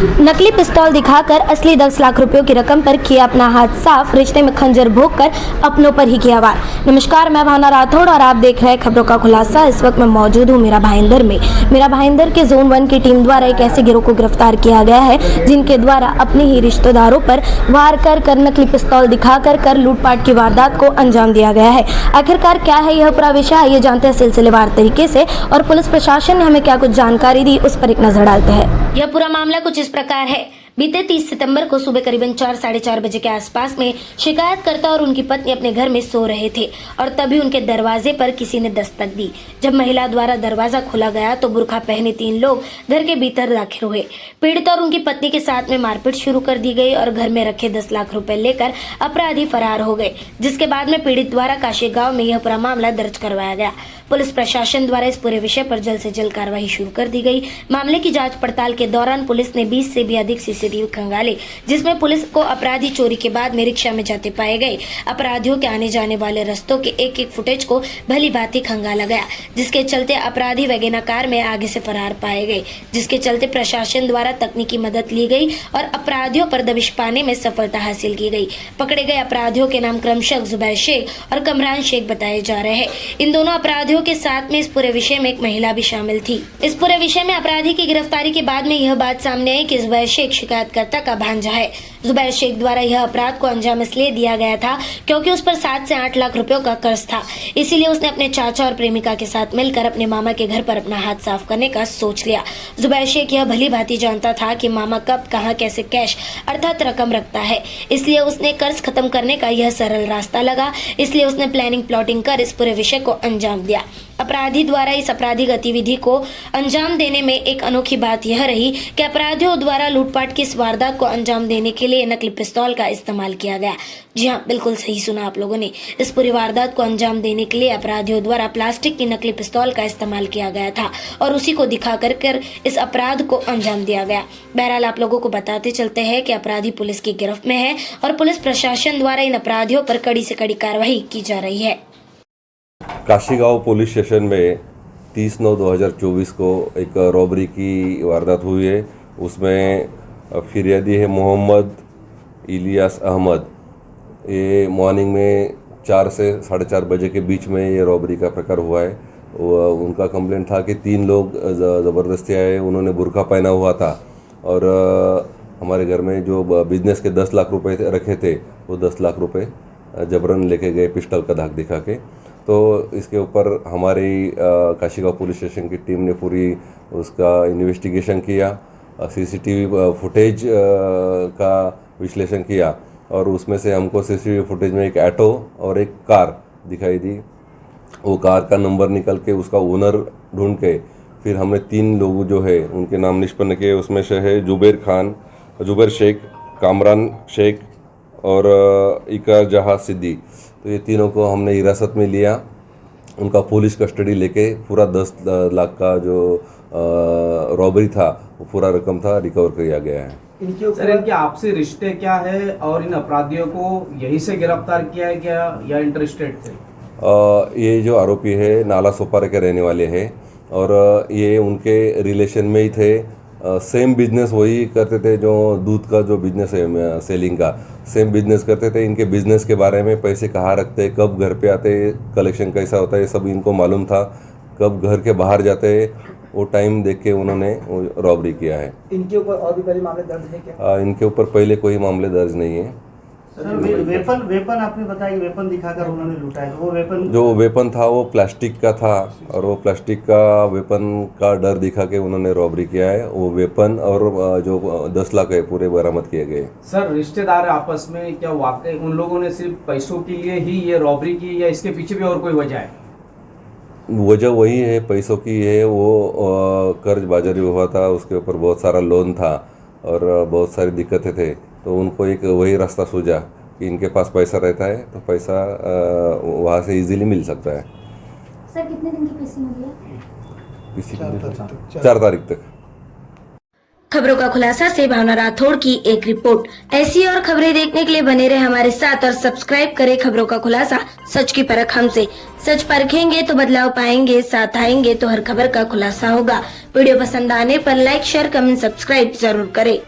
नकली पिस्तौल दिखाकर असली 10 लाख रुपयों की रकम पर किया अपना हाथ साफ, रिश्ते में खंजर भोंककर अपनों पर ही किया वार। नमस्कार, मैं भावना राठौड़ और आप देख रहे हैं खबरों का खुलासा। इस वक्त मैं मौजूद हूँ मीरा भाईंदर में। मीरा भाईंदर के जोन 1 की टीम द्वारा एक ऐसे गिरोह को गिरफ्तार किया गया है जिनके द्वारा अपने ही रिश्तेदारों पर वार कर नकली पिस्तौल दिखाकर लूटपाट की वारदात को अंजाम दिया गया है। आखिरकार क्या है यह पूरा विषय, आइए जानते हैं सिलसिलेवार तरीके से और पुलिस प्रशासन ने हमें क्या कुछ जानकारी दी उस पर एक नजर डालते हैं। यह पूरा मामला कुछ इस प्रकार है। बीते 30 सितंबर को सुबह करीबन 4 साढ़े 4 बजे के आसपास में शिकायतकर्ता और उनकी पत्नी अपने घर में सो रहे थे और तभी उनके दरवाजे पर किसी ने दस्तक दी। जब महिला द्वारा दरवाजा खोला गया तो बुर्का पहने 3 लोग घर के भीतर दाखिल हुए। पीड़ित और उनकी पत्नी के साथ में मारपीट शुरू कर दी गई और घर में रखे 10 लाख रुपए लेकर अपराधी फरार हो गए, जिसके बाद में पीड़ित द्वारा काशी गाँव में यह पूरा मामला दर्ज करवाया गया। पुलिस प्रशासन द्वारा इस पूरे विषय पर जल्द से जल्द कार्रवाई शुरू कर दी गई। मामले की जांच पड़ताल के दौरान पुलिस ने 20 से भी अधिक सीसीटीवी खंगाले, जिसमें पुलिस को अपराधी चोरी के बाद में रिक्शा में जाते पाए गए अपराधियों के आने जाने वाले रस्तों के एक फुटेज को भली भांति खंगाला गया, जिसके चलते अपराधी वैगन कार में आगे से फरार पाए गए, जिसके चलते प्रशासन द्वारा तकनीकी मदद ली गई और अपराधियों पर दबिश पाने में सफलता हासिल की गई। पकड़े गए अपराधियों के नाम क्रमशः जुबैर शेख और कमरान शेख बताए जा रहे हैं। इन दोनों अपराधियों के साथ में इस पूरे विषय में एक महिला भी शामिल थी। इस पूरे विषय में अपराधी की गिरफ्तारी के बाद में यह बात सामने आई कि जुबैर शेख शिकायतकर्ता का भांजा है। जुबैर शेख द्वारा यह अपराध को अंजाम इसलिए दिया गया था क्योंकि उस पर 7 से 8 लाख रुपयों का कर्ज था। इसीलिए उसने अपने चाचा और प्रेमिका के साथ मिलकर अपने मामा के घर पर अपना हाथ साफ करने का सोच लिया। जुबैर शेख यह भली भांति जानता था कि मामा कब कहां कैसे कैश अर्थात रकम रखता है, इसलिए उसने कर्ज खत्म करने का यह सरल रास्ता लगा। इसलिए उसने प्लानिंग प्लॉटिंग कर इस पूरे विषय को अंजाम दिया। अपराधी द्वारा इस अपराधी गतिविधि को अंजाम देने में एक अनोखी बात यह रही कि अपराधियों द्वारा लूटपाट की इस वारदात को अंजाम देने के लिए नकली पिस्तौल का इस्तेमाल किया गया। जी हाँ, बिल्कुल सही सुना आप लोगों ने। इस पूरी वारदात को अंजाम देने के लिए अपराधियों द्वारा प्लास्टिक की नकली पिस्तौल का इस्तेमाल किया गया था और उसी को दिखा कर इस अपराध को अंजाम दिया गया। बहरहाल आप लोगों को बताते चलते हैं कि अपराधी पुलिस की गिरफ्त में है और पुलिस प्रशासन द्वारा इन अपराधियों पर कड़ी से कड़ी कार्रवाई की जा रही है। काशी गाँव पुलिस स्टेशन में 30/9/2024 को एक रॉबरी की वारदात हुई है। उसमें फिरियादी है मोहम्मद इलियास अहमद। ये मॉर्निंग में 4 से साढ़े 4 बजे के बीच में ये रॉबरी का प्रकार हुआ है। उनका कंप्लेंट था कि 3 लोग ज़बरदस्ती आए, उन्होंने बुर्का पहना हुआ था और हमारे घर में जो बिजनेस के 10 लाख रुपए रखे थे वो 10 लाख रुपए जबरन लेके गए पिस्टल का धाक दिखा के। तो इसके ऊपर हमारी काशीगांव पुलिस स्टेशन की टीम ने पूरी उसका इन्वेस्टिगेशन किया, सीसीटीवी फुटेज का विश्लेषण किया और उसमें से हमको सीसीटीवी फुटेज में एक ऑटो और एक कार दिखाई दी। वो कार का नंबर निकल के उसका ओनर ढूंढ के फिर हमने 3 लोग जो है उनके नाम निष्पन्न किए। उसमें से है जुबैर शेख, कामरान शेख और इकर जहां सिद्दी। तो ये तीनों को हमने हिरासत में लिया। उनका पुलिस कस्टडी लेके पूरा 10 लाख का जो रॉबरी था वो पूरा रकम था रिकवर किया गया है। इनके आपसे रिश्ते क्या है और इन अपराधियों को यहीं से गिरफ्तार किया है क्या या इंटरस्टेट थे? ये जो आरोपी है नाला सोपारा के रहने वाले हैं और ये उनके रिलेशन में ही थे। सेम बिजनेस वही करते थे जो दूध का जो बिजनेस है सेलिंग का, सेम बिजनेस करते थे। इनके बिजनेस के बारे में पैसे कहाँ रखते, कब घर पे आते, कलेक्शन कैसा होता है, ये सब इनको मालूम था। कब घर के बाहर जाते वो टाइम देख के उन्होंने रॉबरी किया है। इनके ऊपर और भी पहले मामले दर्ज है क्या? इनके ऊपर पहले कोई मामले दर्ज नहीं है। सर वेपन आपने बताया वेपन दिखाकर उन्होंने लूटा है, तो वो जो वेपन था वो प्लास्टिक का था और वो प्लास्टिक का वेपन का डर दिखा के उन्होंने रॉबरी किया है। वो वेपन और जो 10 लाख है पूरे बरामद किए गए। सर रिश्तेदार आपस में क्या वाकई उन लोगों ने सिर्फ पैसों के लिए ही ये रॉबरी की या इसके पीछे भी और कोई वजह है? वजह वही है, पैसों की है। वो कर्ज बाजारी हुआ था, उसके ऊपर बहुत सारा लोन था और बहुत सारी दिक्कतें थे। तो उनको एक वही रास्ता सूझा कि इनके पास पैसा रहता है तो पैसा वहाँ से इजीली मिल सकता है। सर कितने दिन की पेशी मिली है? 4 तारीख तक। खबरों का खुलासा से भावना राठौड़ की एक रिपोर्ट। ऐसी और खबरें देखने के लिए बने रहे हमारे साथ और सब्सक्राइब करें खबरों का खुलासा, सच की परख हमसे। सच परखेंगे तो बदलाव पाएंगे, साथ आएंगे तो हर खबर का खुलासा होगा। वीडियो पसंद आने पर लाइक, शेयर, कमेंट, सब्सक्राइब जरूर करें।